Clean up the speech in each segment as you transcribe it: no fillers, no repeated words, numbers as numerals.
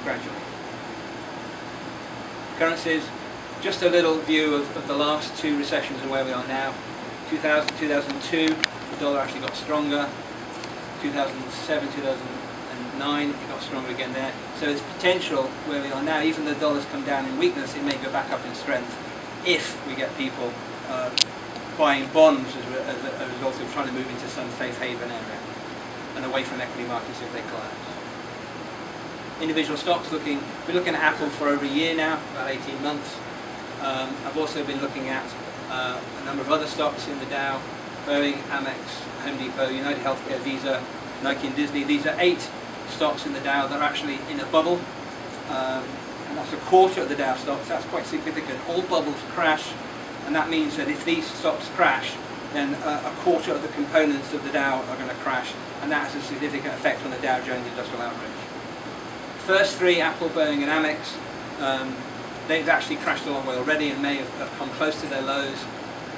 gradually. Currencies, just a little view of the last two recessions and where we are now. 2002, the dollar actually got stronger. 2007, 2009, it got stronger again there. So there's potential where we are now. Even though the dollar's come down in weakness, it may go back up in strength if we get people buying bonds as a result of trying to move into some safe haven area and away from equity markets if they collapse. Individual stocks, we're looking at Apple for over a year now, about 18 months. I've also been looking at a number of other stocks in the Dow: Boeing, Amex, Home Depot, United Healthcare, Visa, Nike and Disney. These are 8 stocks in the Dow that are actually in a bubble, and that's a quarter of the Dow stocks. That's quite significant. All bubbles crash, and that means that if these stocks crash, then a quarter of the components of the Dow are going to crash, and that has a significant effect on the Dow Jones Industrial Average. First 3, Apple, Boeing and Amex, they've actually crashed a long way already and may have come close to their lows.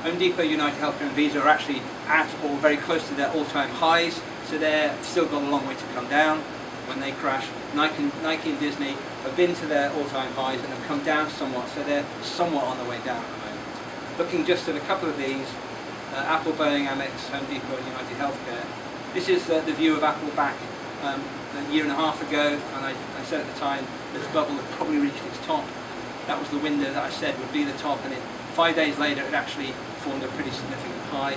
Home Depot, United Healthcare and Visa are actually at or very close to their all-time highs, so they're still got a long way to come down when they crash. Nike and Disney have been to their all-time highs and have come down somewhat, so they're somewhat on the way down at the moment. Looking just at a couple of these, Apple, Boeing, Amex, Home Depot and United Healthcare. This is the view of Apple back a year and a half ago, and I said at the time this bubble had probably reached its top. That was the window that I said would be the top, and 5 days later it actually formed a pretty significant high.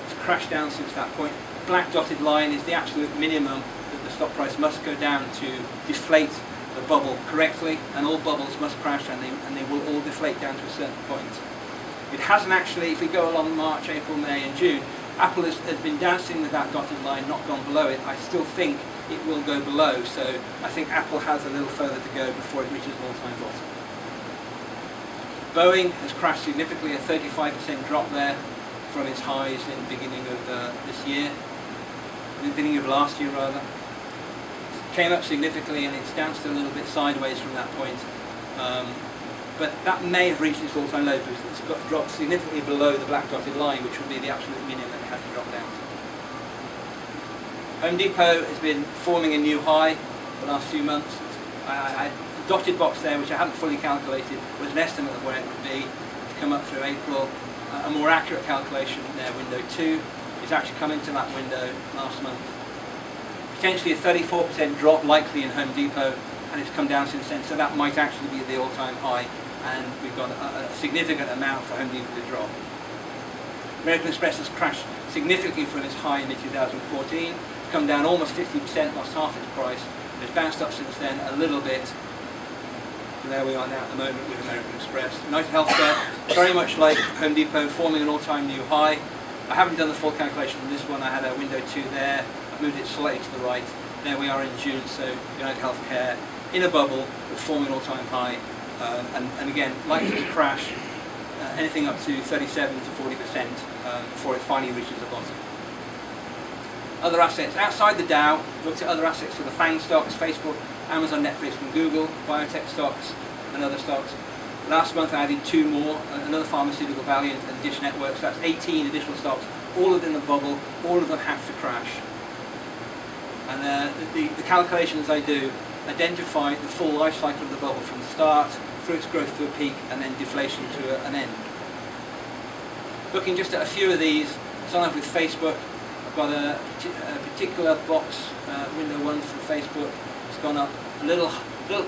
It's crashed down since that point. Black dotted line is the absolute minimum that the stock price must go down to deflate the bubble correctly, and all bubbles must crash and they will all deflate down to a certain point. It hasn't actually, if we go along March, April, May and June, Apple has been dancing with that dotted line, not gone below it. I still think it will go below, so I think Apple has a little further to go before it reaches an all-time bottom. Boeing has crashed significantly, a 35% drop there from its highs in the beginning of this year, the beginning of last year rather. It came up significantly and it's danced a little bit sideways from that point. But that may have reached its all-time low because it's got dropped significantly below the black dotted line, which would be the absolute minimum that it has to drop down to. Home Depot has been forming a new high the last few months. I dotted box there, which I haven't fully calculated, was an estimate of where it would be to come up through April. A more accurate calculation there, window 2, is actually come into that window last month. Potentially a 34% drop likely in Home Depot, and it's come down since then, so that might actually be the all-time high, and we've got a significant amount for Home Depot to drop. American Express has crashed significantly from its high in mid-2014. It's come down almost 50%, lost half its price. It's bounced up since then a little bit. And there we are now at the moment with American Express. United Healthcare, very much like Home Depot, forming an all-time new high. I haven't done the full calculation on this one. I had a window 2 there. I've moved it slightly to the right. There we are in June, so United Healthcare in a bubble, but forming an all-time high. And again, likely to crash anything up to 37 to 40% before it finally reaches the bottom. Other assets outside the Dow, looked at other assets for the FANG stocks: Facebook, Amazon, Netflix and Google, biotech stocks and other stocks. Last month I added 2 more, another pharmaceutical, Valiant and Dish Network, so that's 18 additional stocks, all of them in the bubble, all of them have to crash. And the calculations I do identify the full life cycle of the bubble from the start, through its growth to a peak and then deflation to an end. Looking just at a few of these, starting off with Facebook, I've got a particular box, window 1 from Facebook. It's gone up a little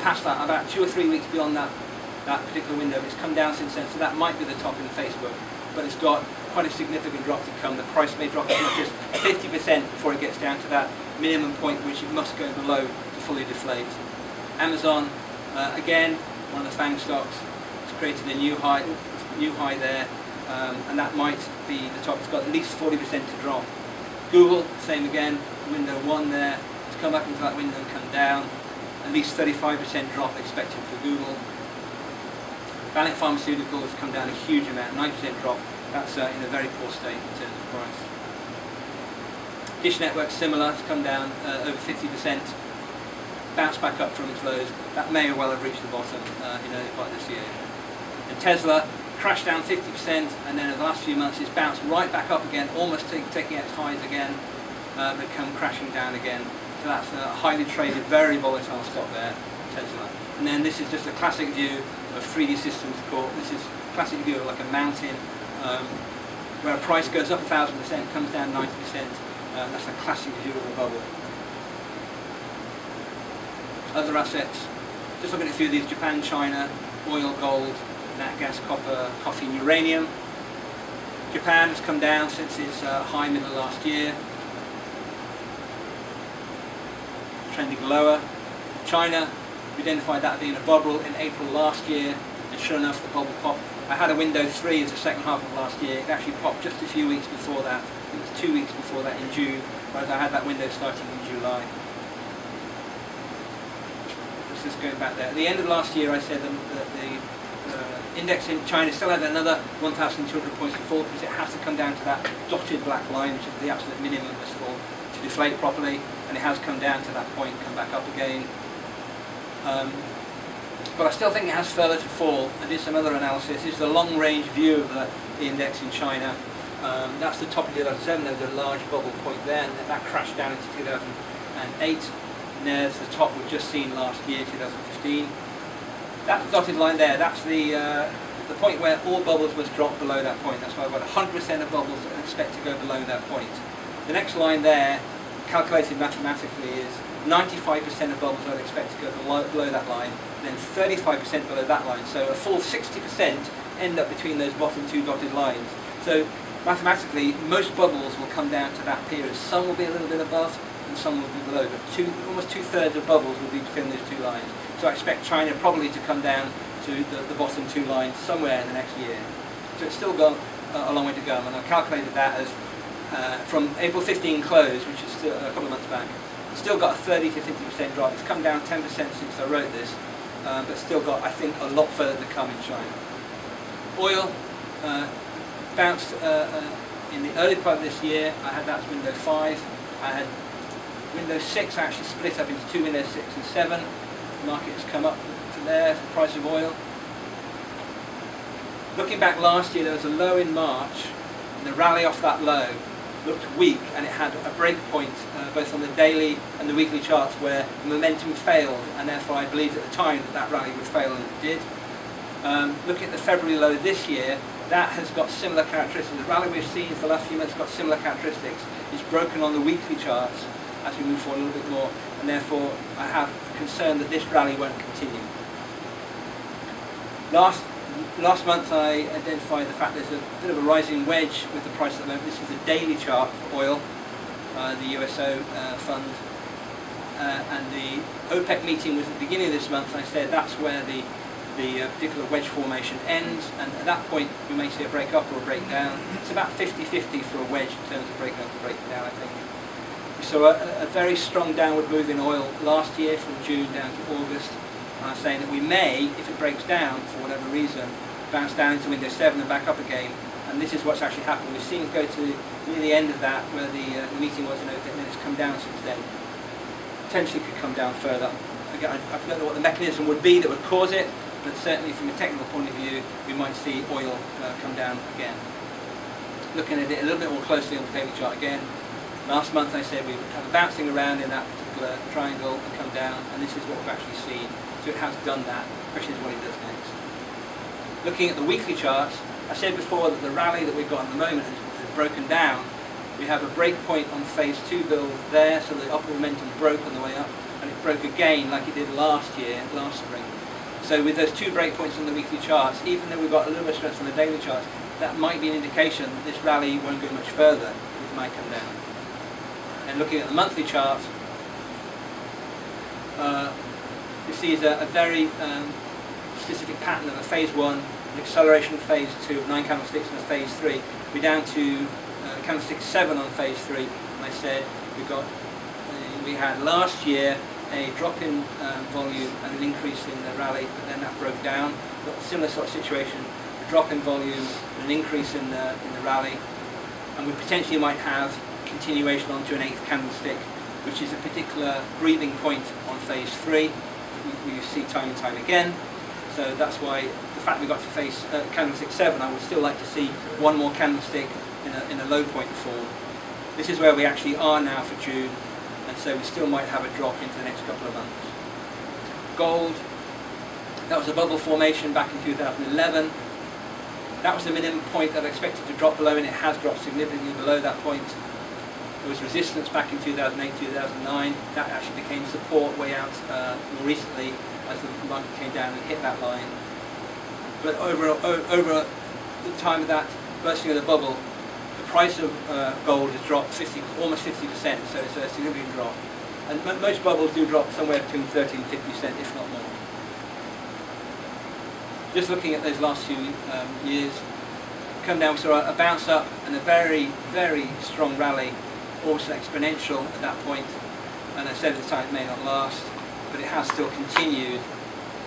past that, about 2 or 3 weeks beyond that particular window. It's come down since then, so that might be the top in Facebook, but it's got quite a significant drop to come. The price may drop as much as 50% before it gets down to that minimum point which it must go below to fully deflate. Amazon, again, one of the FANG stocks, it's created a new high there, and that might be the top. It's got at least 40% to drop. Google, same again, window 1 there. It's come up into that window and come down. At least 35% drop expected for Google. Valiant Pharmaceuticals has come down a huge amount, 9% drop. That's in a very poor state in terms of price. Dish Network, similar, it's come down over 50%. Bounced back up from its lows. That may well have reached the bottom in early part of this year. And Tesla crashed down 50%, and then in the last few months it's bounced right back up again, almost taking its highs again, but come crashing down again. So that's a highly traded, very volatile stock there. Tesla. And then this is just a classic view of 3D Systems Corp. This is a classic view of like a mountain where a price goes up 1,000%, comes down 90%. That's a classic view of a bubble. Other assets, just looking at a few of these: Japan, China, oil, gold, nat gas, copper, coffee, and uranium. Japan has come down since its high middle of last year, trending lower. China, we identified that being a bubble in April last year, and sure enough the bubble popped. I had a window 3 as the second half of last year. It actually popped just a few weeks before that. It was 2 weeks before that in June, whereas I had that window starting in July. Just going back there. At the end of last year I said that the index in China still had another 1,200 points to fall, because it has to come down to that dotted black line, which is the absolute minimum to deflate properly, and it has come down to that point, come back up again. But I still think it has further to fall. I did some other analysis. This is the long-range view of the index in China. That's the top of 2007. There was a large bubble point there, and that crashed down into 2008. And there's the top we've just seen last year, 2015. That dotted line there, that's the point where all bubbles must drop below that point. That's why I've got 100% of bubbles that expect to go below that point. The next line there, calculated mathematically, is 95% of bubbles I'd expect to go below that line, then 35% below that line. So a full 60% end up between those bottom two dotted lines. So mathematically, most bubbles will come down to that period. Some will be a little bit above, and some will be below, but almost 2/3 of bubbles will be between those two lines. So I expect China probably to come down to the bottom two lines somewhere in the next year. So it's still got a long way to go, and I've calculated that as from April 15 close, which is still a couple of months back. It's still got a 30 to 50% drop. It's come down 10% since I wrote this, but still got, I think, a lot further to come in China. Oil bounced in the early part of this year. I had that as window 5. I had window 6 actually split up into two windows, 6 and 7. The market has come up to there for the price of oil. Looking back last year, there was a low in March, and the rally off that low looked weak, and it had a break point both on the daily and the weekly charts where the momentum failed, and therefore I believed at the time that rally would fail, and it did. Looking at the February low this year, that has got similar characteristics. The rally we've seen for the last few months has got similar characteristics. It's broken on the weekly charts as we move forward a little bit more, and therefore I have a concern that this rally won't continue. Last month I identified the fact there's a bit of a rising wedge with the price at the moment. This is a daily chart for oil, the USO fund, and the OPEC meeting was at the beginning of this month. I said that's where the particular wedge formation ends, and at that point we may see a break up or a break down. It's about 50-50 for a wedge in terms of breaking up or breaking down, I think. We saw a very strong downward move in oil last year from June down to August. And I'm saying that we may, if it breaks down for whatever reason, bounce down into window 7 and back up again. And this is what's actually happened. We've seen it go to near the end of that, where the meeting was in OPEC, and then it's come down since then. Potentially could come down further. Again, I don't know what the mechanism would be that would cause it, but certainly from a technical point of view, we might see oil come down again. Looking at it a little bit more closely on the daily chart again. Last month I said we would have a bouncing around in that particular triangle and come down, and this is what we've actually seen. So it has done that. The question is what it does next. Looking at the weekly charts, I said before that the rally that we've got at the moment has broken down. We have a break point on phase 2 build there, so the upward momentum broke on the way up, and it broke again like it did last spring. So with those two break points on the weekly charts, even though we've got a little bit of strength on the daily charts, that might be an indication that this rally won't go much further. It might come down. And looking at the monthly chart, you see is a very specific pattern of a phase 1, an acceleration of phase 2, 9 candlesticks, and a phase 3. We're down to candlestick 7 on phase 3, and I said we had last year a drop in volume and an increase in the rally, but then that broke down. Got a similar sort of situation, a drop in volume and an increase in the rally, and we potentially might have continuation onto an 8th candlestick, which is a particular breathing point on phase 3 we see time and time again. So that's why the fact we got to phase candlestick 7, I would still like to see one more candlestick in a low point form. This is where we actually are now for June, and so we still might have a drop into the next couple of months. gold. That was a bubble formation back in 2011. That was the minimum point that I expected to drop below, and it has dropped significantly below that point. There was resistance back in 2008, 2009. That actually became support way out more recently as the market came down and hit that line. But over the time of that bursting of the bubble, the price of gold has dropped almost 50%, so it's a significant drop. And most bubbles do drop somewhere between 30 and 50%, if not more. Just looking at those last few years, come down, we saw a bounce up and a very, very strong rally, almost exponential at that point. And I said at the time it may not last, but it has still continued.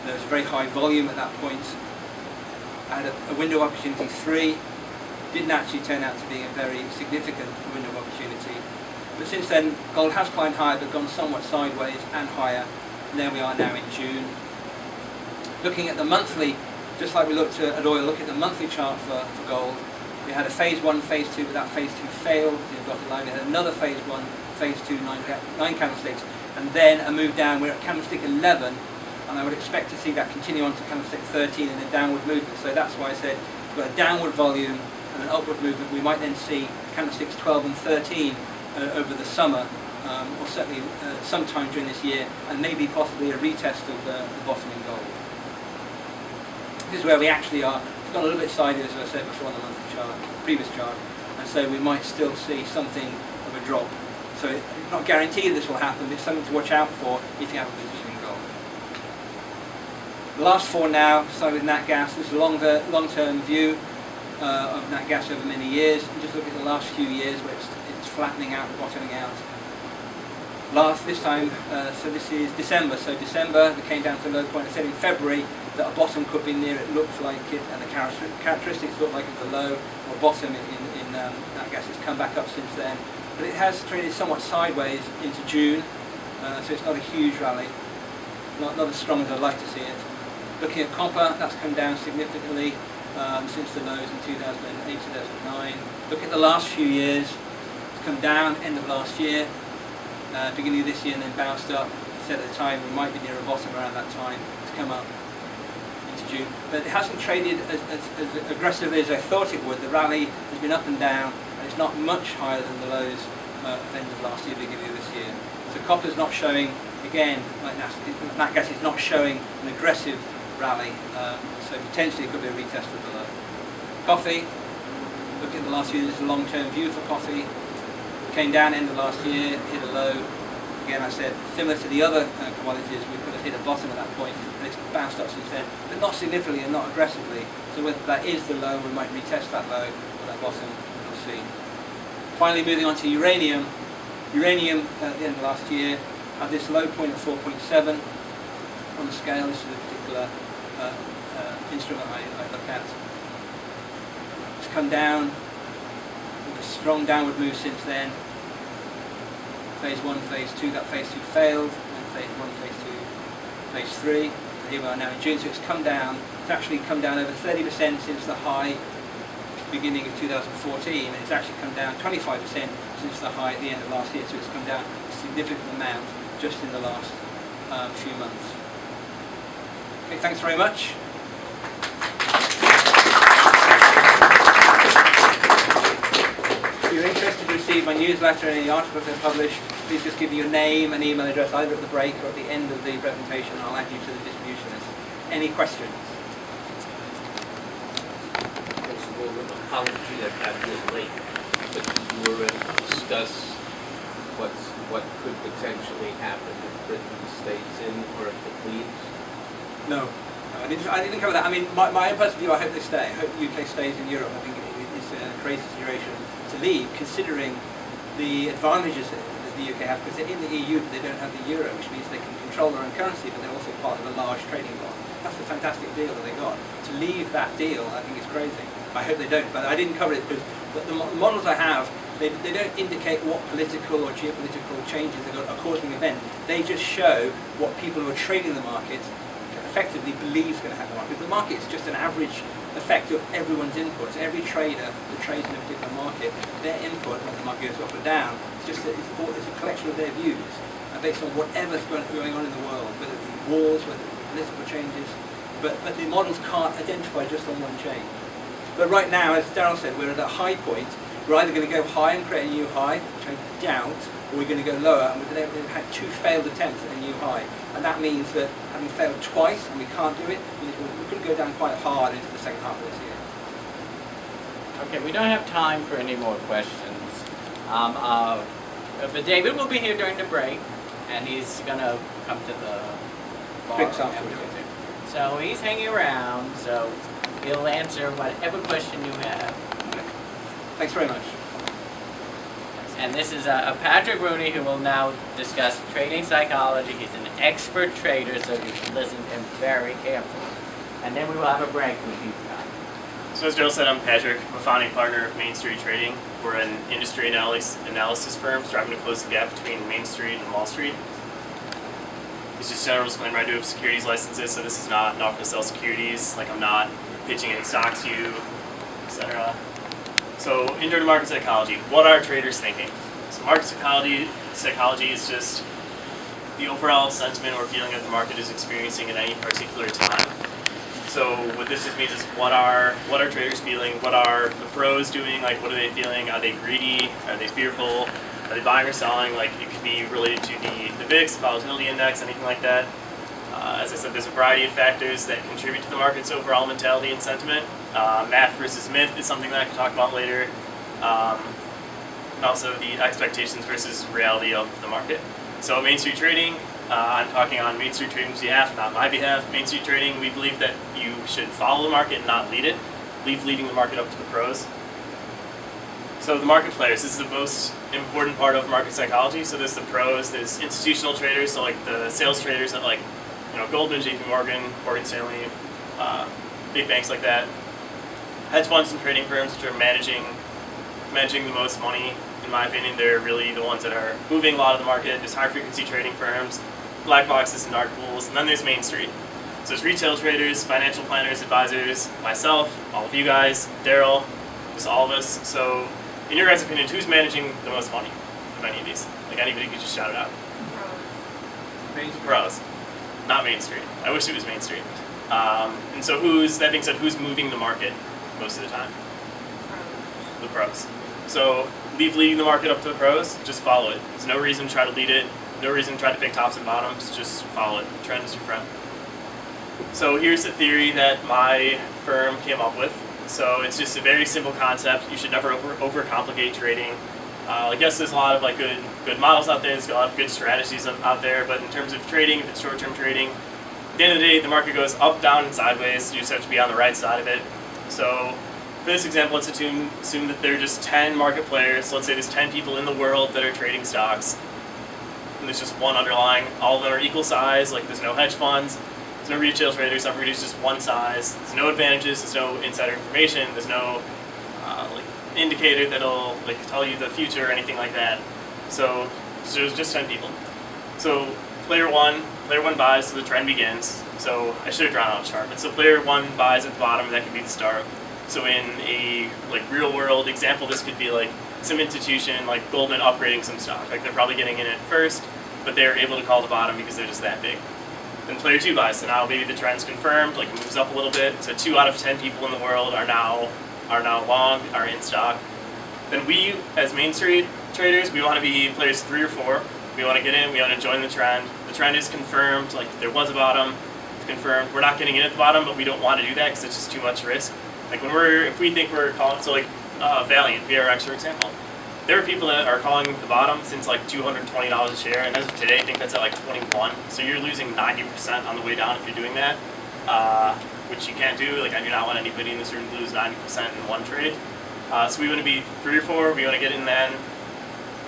There was a very high volume at that point. I had a window of opportunity 3, didn't actually turn out to be a very significant window of opportunity. But since then, gold has climbed higher, but gone somewhat sideways and higher. And there we are now in June. Looking at the monthly, just like we looked at oil, look at the monthly chart for gold. We had a phase 1, phase 2, but that phase 2 failed. You've got the line. We had another phase 1, phase 2, 9 candlesticks, and then a move down. We're at candlestick 11, and I would expect to see that continue on to candlestick 13 in a downward movement. So that's why I said we've got a downward volume and an upward movement. We might then see candlesticks 12 and 13 over the summer, or certainly sometime during this year, and maybe possibly a retest of the bottom in gold. This is where we actually are. It's gone a little bit sideways, as I said before on the monthly chart, previous chart, and so we might still see something of a drop. So it's not guaranteed this will happen, but it's something to watch out for if you have a position in gold. The last 4 now, starting with Nat Gas. This is a long-term view of Nat Gas over many years. And just look at the last few years where it's flattening out, bottoming out. This time, so this is December. So December, we came down to a low point. I said in February that a bottom could be near. It looked like it, and the characteristics looked like it's a low or bottom in Nat Gas. It's come back up since then, but it has traded somewhat sideways into June. So it's not a huge rally, not as strong as I'd like to see it. Looking at copper, that's come down significantly since the lows in 2008, 2009. Look at the last few years. It's come down end of last year. Beginning of this year, and then bounced up. I said at the time we might be near a bottom around that time. It's come up into June, but it hasn't traded as aggressively as I thought it would. The rally has been up and down, and it's not much higher than the lows at the end of last year, beginning of this year. So copper's not showing, again, like Nat Gas is not showing an aggressive rally. So potentially it could be a retest of the low. Coffee, look at the last few years, a long-term view for coffee. Came down end of last year, hit a low. Again, I said, similar to the other commodities, we could have hit a bottom at that point, and it's bounced up since then, but not significantly and not aggressively. So whether that is the low, we might retest that low or that bottom, we'll see. Finally, moving on to uranium. Uranium, at the end of last year, had this low point of 4.7 on the scale. This is a particular instrument I look at. It's come down. A strong downward move since then. Phase 1, phase 2, that phase 2 failed, and phase 1, phase 2, phase 3. Here we are now in June, so it's come down. It's actually come down over 30% since the high beginning of 2014, and it's actually come down 25% since the high at the end of last year, so it's come down a significant amount just in the last few months. Okay, thanks very much. If you're interested to receive my newsletter and any articles I publish, please just give me your name and email address either at the break or at the end of the presentation, and I'll add you to the distribution list. Any questions? Apology that got a little late, but you were going to discuss what could potentially happen if Britain stays in or if it leaves? No, I didn't cover that. I mean, my own personal view, I hope they stay. I hope the UK stays in Europe. I think it's a crazy situation to leave, considering the advantages that the UK have, because they're in the EU but they don't have the euro, which means they can control their own currency, but they're also part of a large trading bloc. That's a fantastic deal that they got. To leave that deal, I think is crazy. I hope they don't, but I didn't cover it because the models I have, they don't indicate what political or geopolitical changes are causing an event. They just show what people who are trading the market effectively believes going to happen. Because the market is just an average effect of everyone's inputs. Every trader that trades in a particular market, their input, whether the market goes up or down, it's a collection of their views based on whatever's going on in the world, whether it be wars, whether it be political changes, but the models can't identify just on one chain. But right now, as Daryl said, we're at a high point. We're either going to go high and create a new high, which I doubt, or we're going to go lower, and we've had 2 failed attempts at a new high. And that means that having failed twice and we can't do it, means we could go down quite hard into the second half of this year. Okay, we don't have time for any more questions. But David will be here during the break, and he's going to come to the bar. Drinks afterwards. So he's hanging around, so he'll answer whatever question you have. Thanks very much. And this is Patrick Rooney, who will now discuss trading psychology. He's an expert trader, so you should listen to him very carefully. And then we will have a break with you guys. So as Joe said, I'm Patrick. I'm a founding partner of Main Street Trading. We're an industry analysis firm striving to close the gap between Main Street and Wall Street. It's just general disclaimer, I do have securities licenses, so this is not an offer to sell securities. Like, I'm not pitching any stocks to you, etc. So, intro to market psychology. What are traders thinking? So market psychology is just the overall sentiment or feeling that the market is experiencing at any particular time. So what this just means is what are traders feeling? What are the pros doing? Like, what are they feeling? Are they greedy? Are they fearful? Are they buying or selling? Like, it could be related to the VIX, volatility index, anything like that. As I said, there's a variety of factors that contribute to the market's overall mentality and sentiment. Math versus myth is something that I can talk about later. And also the expectations versus reality of the market. So Main Street Trading, I'm talking on Main Street Trading's behalf, not my behalf. Main Street Trading, we believe that you should follow the market and not lead it. Leave leading the market up to the pros. So the market players, this is the most important part of market psychology. So there's the pros, there's institutional traders, so like the sales traders at like, Goldman, JP Morgan, Morgan Stanley, big banks like that. Hedge funds and trading firms which are managing the most money. In my opinion, they're really the ones that are moving a lot of the market. There's high frequency trading firms, black boxes and dark pools, and then there's Main Street. So there's retail traders, financial planners, advisors, myself, all of you guys, Daryl, just all of us. So in your guys' opinion, who's managing the most money of any of these? Like, anybody could just shout it out. Pros. Not Main Street. I wish it was Main Street. And so that being said, who's moving the market most of the time? The pros. So leave leading the market up to the pros, just follow it. There's no reason to try to lead it, no reason to try to pick tops and bottoms, just follow it. The trend is your friend. So here's the theory that my firm came up with. So it's just a very simple concept. You should never overcomplicate trading. I guess there's a lot of good models out there, there's a lot of good strategies out there, but in terms of trading, if it's short-term trading, at the end of the day, the market goes up, down, and sideways. You just have to be on the right side of it. So for this example, let's assume that there are just 10 market players. Let's say there's 10 people in the world that are trading stocks. And there's just one underlying. All of them are equal size. Like, there's no hedge funds. There's no retail traders. Everybody's just one size. There's no advantages. There's no insider information. There's no indicator that'll tell you the future or anything like that. So there's just 10 people. So player one buys, so the trend begins. So I should have drawn out a chart. But so player one buys at the bottom, and that could be the start. So in a real world example, this could be like some institution like Goldman upgrading some stock. Like, they're probably getting in at first, but they're able to call the bottom because they're just that big. Then player two buys, so now maybe the trend's confirmed, it moves up a little bit. So 2 out of 10 people in the world are now long, are in stock. Then we, as Main Street traders, we want to be players 3 or 4. We want to get in, we want to join the trend. The trend is confirmed, there was a bottom, it's confirmed. We're not getting in at the bottom, but we don't want to do that because it's just too much risk. If we think we're calling, so Valiant, VRX for example, there are people that are calling the bottom since $220 a share, and as of today, I think that's at 21. So you're losing 90% on the way down if you're doing that, which you can't do. I do not want anybody in this room to lose 90% in one trade. So we want to be 3 or 4. We want to get in then,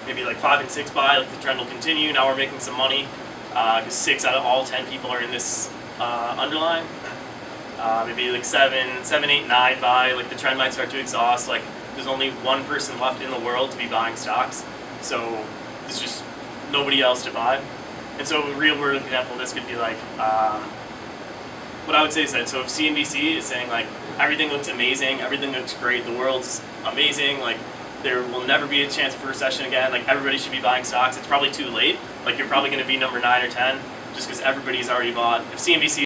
maybe 5 and 6 buy. The trend will continue. Now we're making some money because 6 out of all 10 people are in this underlying. Maybe 7, 8, 9 buy. The trend might start to exhaust. There's only one person left in the world to be buying stocks, so there's just nobody else to buy. And so a real world example of this could be what I would say is that, so if CNBC is saying everything looks amazing, everything looks great, the world's amazing, there will never be a chance for recession again, everybody should be buying stocks, it's probably too late, you're probably going to be number 9 or 10. just because everybody's already bought. If CNBC